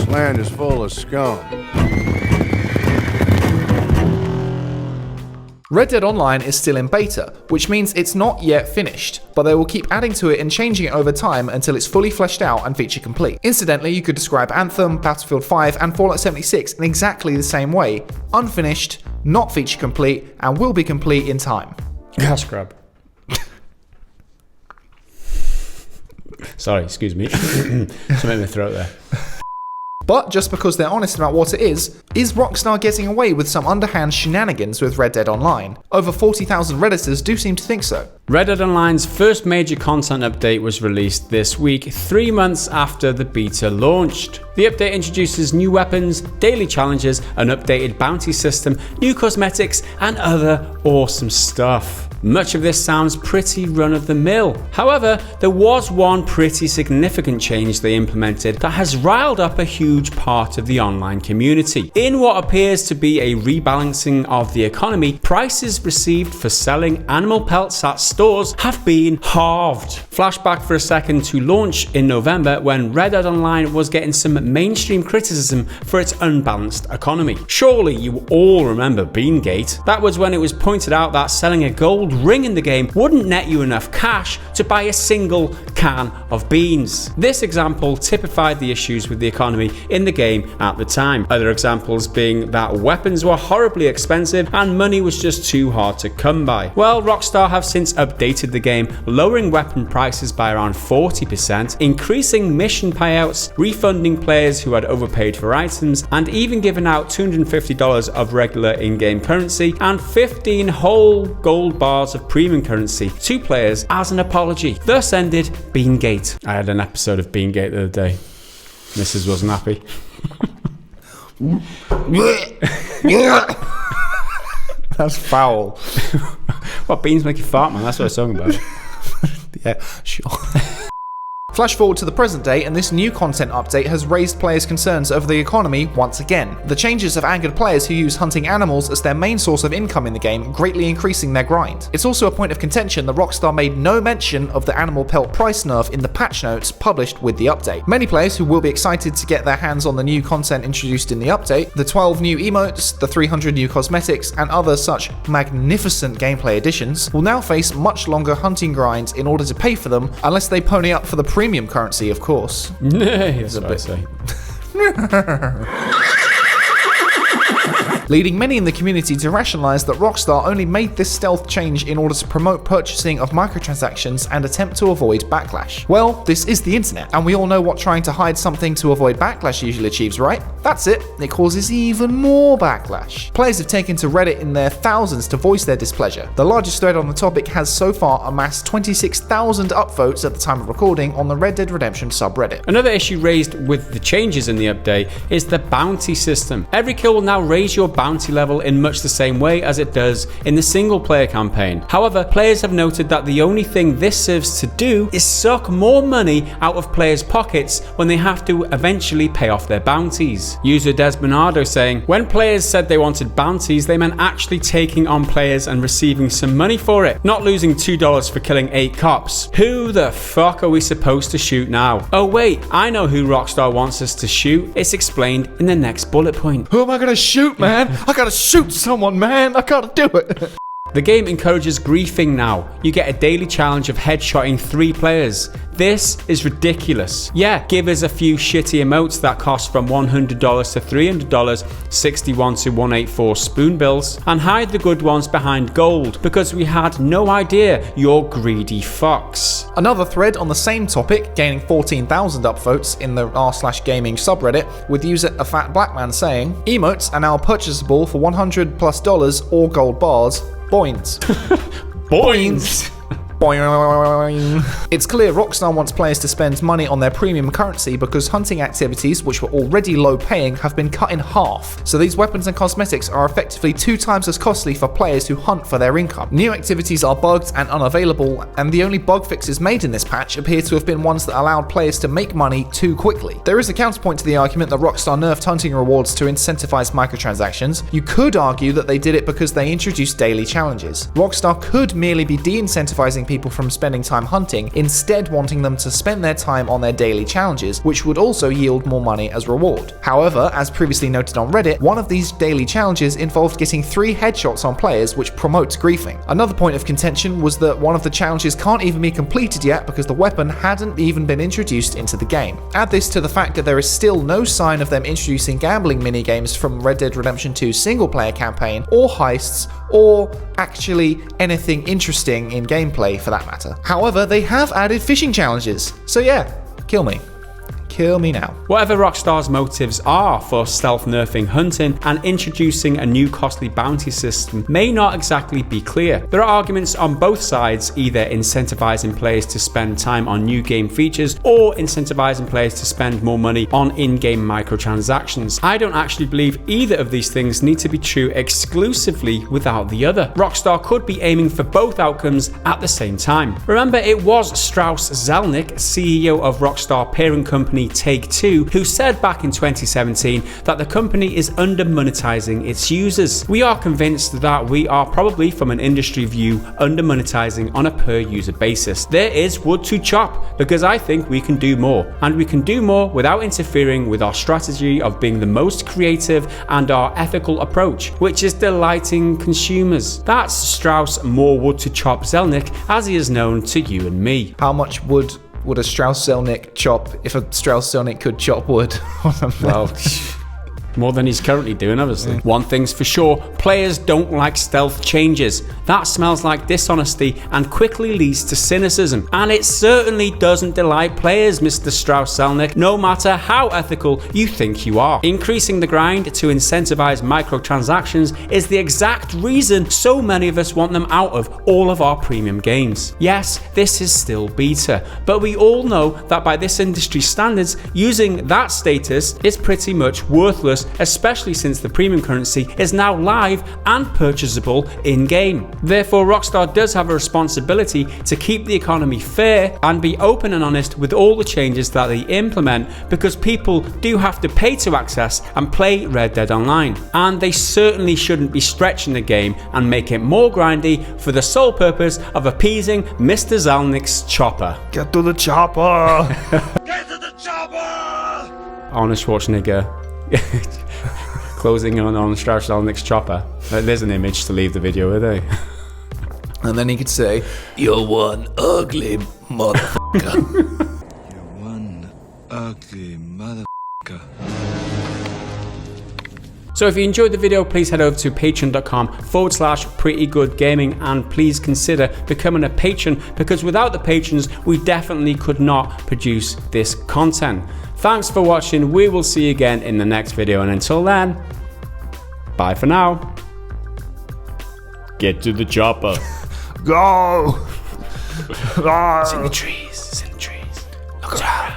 land is full of scum. Red Dead Online is still in beta, which means it's not yet finished, but they will keep adding to it and changing it over time until it's fully fleshed out and feature complete. Incidentally, you could describe Anthem, Battlefield 5, and Fallout 76 in exactly the same way: unfinished, not feature complete, and will be complete in time. Cash grab. Sorry, excuse me. Something in my throat there. But just because they're honest about what it is Rockstar getting away with some underhand shenanigans with Red Dead Online? Over 40,000 Redditors do seem to think so. Red Dead Online's first major content update was released this week, 3 months after the beta launched. The update introduces new weapons, daily challenges, an updated bounty system, new cosmetics, and other awesome stuff. Much of this sounds pretty run-of-the-mill. However, there was one pretty significant change they implemented that has riled up a huge part of the online community. In what appears to be a rebalancing of the economy, prices received for selling animal pelts at stores have been halved. Flashback for a second to launch in November, when Red Dead Online was getting some mainstream criticism for its unbalanced economy. Surely you all remember Beangate. That was when it was pointed out that selling a gold ring in the game wouldn't net you enough cash to buy a single can of beans. This example typified the issues with the economy in the game at the time. Other examples being that weapons were horribly expensive and money was just too hard to come by. Well, Rockstar have since updated the game, lowering weapon prices by around 40%, increasing mission payouts, refunding players who had overpaid for items, and even giving out $250 of regular in-game currency and 15 whole gold bars of premium currency to players as an apology. Thus ended Beangate. I had an episode of Beangate the other day. Mrs. wasn't happy. That's foul. What, beans make you fart, man? That's what I was talking about. Yeah, sure. Flash forward to the present day, and this new content update has raised players' concerns over the economy once again. The changes have angered players who use hunting animals as their main source of income in the game, greatly increasing their grind. It's also a point of contention that Rockstar made no mention of the animal pelt price nerf in the patch notes published with the update. Many players who will be excited to get their hands on the new content introduced in the update, the 12 new emotes, the 300 new cosmetics, and other such magnificent gameplay additions, will now face much longer hunting grinds in order to pay for them, unless they pony up for the premium currency, of course. That's what I say. Leading many in the community to rationalize that Rockstar only made this stealth change in order to promote purchasing of microtransactions and attempt to avoid backlash. Well, this is the internet, and we all know what trying to hide something to avoid backlash usually achieves, right? That's it causes even more backlash. Players have taken to Reddit in their thousands to voice their displeasure. The largest thread on the topic has so far amassed 26,000 upvotes at the time of recording on the Red Dead Redemption subreddit. Another issue raised with the changes in the update is the bounty system. Every kill will now raise your bounty level in much the same way as it does in the single player campaign. However, players have noted that the only thing this serves to do is suck more money out of players' pockets when they have to eventually pay off their bounties. User Desbernardo saying, when players said they wanted bounties, they meant actually taking on players and receiving some money for it, not losing $2 for killing 8 cops. Who the fuck are we supposed to shoot now? Oh wait, I know who Rockstar wants us to shoot. It's explained in the next bullet point. Who am I gonna shoot, man? I gotta shoot someone, man. I gotta do it. The game encourages griefing now. You get a daily challenge of headshotting 3 players. This is ridiculous. Yeah, give us a few shitty emotes that cost from $100 to $300, 61 to 184 spoonbills, and hide the good ones behind gold, because we had no idea you're greedy fucks. Another thread on the same topic, gaining 14,000 upvotes in the r/gaming subreddit, with user A Fat Black Man saying, emotes are now purchasable for $100+ or gold bars. Boings. Boings. Boing. It's clear Rockstar wants players to spend money on their premium currency because hunting activities, which were already low paying, have been cut in half. So these weapons and cosmetics are effectively 2 times as costly for players who hunt for their income. New activities are bugged and unavailable, and the only bug fixes made in this patch appear to have been ones that allowed players to make money too quickly. There is a counterpoint to the argument that Rockstar nerfed hunting rewards to incentivize microtransactions. You could argue that they did it because they introduced daily challenges. Rockstar could merely be de-incentivizing people from spending time hunting, instead wanting them to spend their time on their daily challenges, which would also yield more money as reward. However, as previously noted on Reddit, one of these daily challenges involved getting 3 headshots on players, which promotes griefing. Another point of contention was that one of the challenges can't even be completed yet because the weapon hadn't even been introduced into the game. Add this to the fact that there is still no sign of them introducing gambling minigames from Red Dead Redemption 2's single-player campaign, or heists, or actually anything interesting in gameplay for that matter. However, they have added fishing challenges, so yeah, kill me. Kill me now. Whatever Rockstar's motives are for stealth nerfing hunting and introducing a new costly bounty system may not exactly be clear. There are arguments on both sides, either incentivizing players to spend time on new game features or incentivizing players to spend more money on in-game microtransactions. I don't actually believe either of these things need to be true exclusively without the other. Rockstar could be aiming for both outcomes at the same time. Remember, it was Strauss Zelnick, CEO of Rockstar parent company Take-Two, who said back in 2017 that the company is under-monetizing its users. We are convinced that we are probably, from an industry view, under-monetizing on a per-user basis. There is wood to chop, because I think we can do more, and we can do more without interfering with our strategy of being the most creative and our ethical approach, which is delighting consumers. That's Strauss More Wood to Chop Zelnick, as he is known to you and me. How much wood would a Strauss Zelnick chop if a Strauss Zelnick could chop wood? Well, more than he's currently doing, obviously. Yeah. One thing's for sure, players don't like stealth changes. That smells like dishonesty and quickly leads to cynicism. And it certainly doesn't delight players, Mr. Strauss Zelnick, no matter how ethical you think you are. Increasing the grind to incentivize microtransactions is the exact reason so many of us want them out of all of our premium games. Yes, this is still beta, but we all know that by this industry standards, using that status is pretty much worthless, especially since the premium currency is now live and purchasable in-game. Therefore, Rockstar does have a responsibility to keep the economy fair and be open and honest with all the changes that they implement, because people do have to pay to access and play Red Dead Online. And they certainly shouldn't be stretching the game and make it more grindy for the sole purpose of appeasing Mr. Zelnick's chopper. Get to the chopper! Get to the chopper! Arnold Schwarzenegger closing on Strauss Zelnick's chopper. There's an image to leave the video with, eh? And then he could say, "You're one ugly motherfucker." You're one ugly motherfucker. So if you enjoyed the video, please head over to patreon.com/prettygoodgaming and please consider becoming a patron, because without the patrons, we definitely could not produce this content. Thanks for watching. We will see you again in the next video, and until then, bye for now. Get to the chopper. Go! It's in the trees. It's in the trees. Look around.